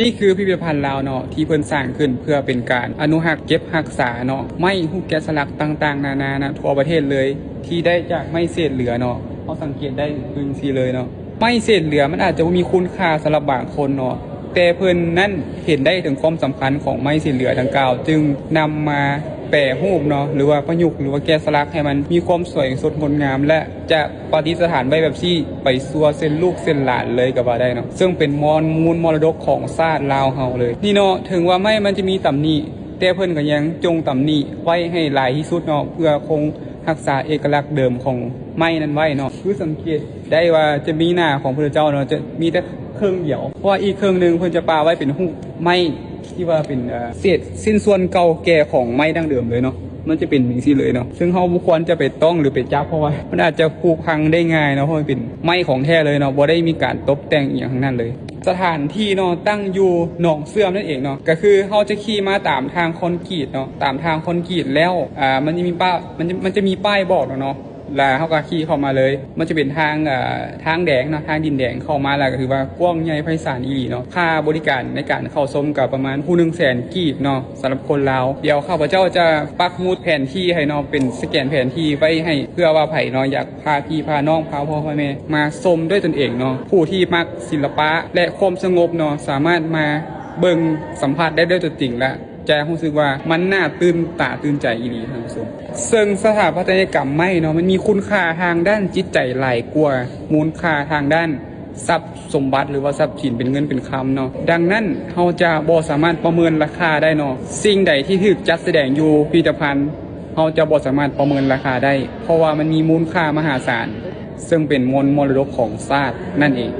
นี่คือพิพิธภัณฑ์ลาวเนาะที่เพิ่นสร้างขึ้นเพื่อเป็นการอนุรักษ์เก็บรักษาเนาะไม้รูปแกะสลักต่างๆนานานะทั่วประเทศเลยที่ได้จากไม้เศษเหลือเนาะเขาสังเกตได้พึงซีเลยเนาะไม้เศษเหลือมันอาจจะมีคุณค่าสำหรับบางคนเนาะแต่เพิ่นนั่นเห็นได้ถึงความสำคัญของไม้เศษเหลือดังกล่าวจึงนำมาแปรรูปเนาะหรือว่าประยุกต์หรือว่าแกะสลักให้มันมีความสวยสดงดงามและจะปฏิสถานไว้แบบที่ไปซัวเส้นลูกเส้นหลานเลยก็ว่าได้เนาะซึ่งเป็นมูลมรดกของชาติลาวเฮาเลยนี่เนาะถึงว่าไม้มันจะมีตำหนิแต่เพิ่นก็ยังจงตำหนิไว้ให้หลายที่สุดเนาะเพื่อคงรักษาเอกลักษณ์เดิมของไม้นั้นไว้เนาะคือสังเกตได้ว่าจะมีหน้าของพระเจ้าเนาะจะมีแต่เครื่องเดียวเพราะว่าอีกเครื่องนึงเพิ่นจะปาไว้เป็นรูปไม้ที่ว่าเป็นเศษสิ้นส่วนเก่าแก่ของไม้ดั้งเดิมเลยเนาะมันจะเป็นอย่างนี้เลยเนาะซึ่งเราบ่ควรจะไปต้องหรือไปจับเพราะว่ามันอาจจะผุพังได้ง่ายเนาะเพราะมันเป็นไม้ของแท้เลยเนาะบ่ได้มีการตกแต่งอีกอย่างทั้งนั้นเลยสถานที่เนาะตั้งอยู่หนองเสื่อมนั่นเองเนาะก็คือเราจะขี่มาตามทางคอนกรีตเนาะตามทางคอนกรีตแล้วมันจะมีป้ายบอกเนาะแล้วเขาก็ขี่เข้ามาเลยมันจะเป็นทางแดงเนาะทางดินแดงเข้ามาแล้วก็ถือว่ากว้างใหญ่ไพศาลอีหลีเนาะค่าบริการในการเข้าชมกับประมาณผู้100,000 กีบเนาะสำหรับคนลาวเดี๋ยวข้าพเจ้าจะปักหมุดแผนที่ให้เนาะเป็นสแกนแผนที่ไว้ให้เพื่อว่าไผเนาะอยากพาพี่พาน้องพาพ่อพาแม่มาชมด้วยตนเองเนาะผู้ที่มักศิลปะและความสงบเนาะสามารถมาเบิ่งสัมผัสได้ด้วยตัวจริงและจะรู้สึกว่ามันน่าตื่นตาตื่นใจอีหลีท่านผู้ชมซึ่งสถาปัตยกรรมไม้เนาะมันมีคุณค่าทางด้านจิตใจหลายกว่ามูลค่าทางด้านทรัพย์สมบัติหรือว่าทรัพย์สินเป็นเงินเป็นคำเนาะดังนั้นเราจะบ่สามารถประเมินราคาได้เนาะสิ่งใดที่ถูกจัดแสดงอยู่พิพิธภัณฑ์เราจะบ่สามารถประเมินราคาได้เพราะว่ามันมีมูลค่ามหาศาลซึ่งเป็นมรดกของชาตินั่นเอง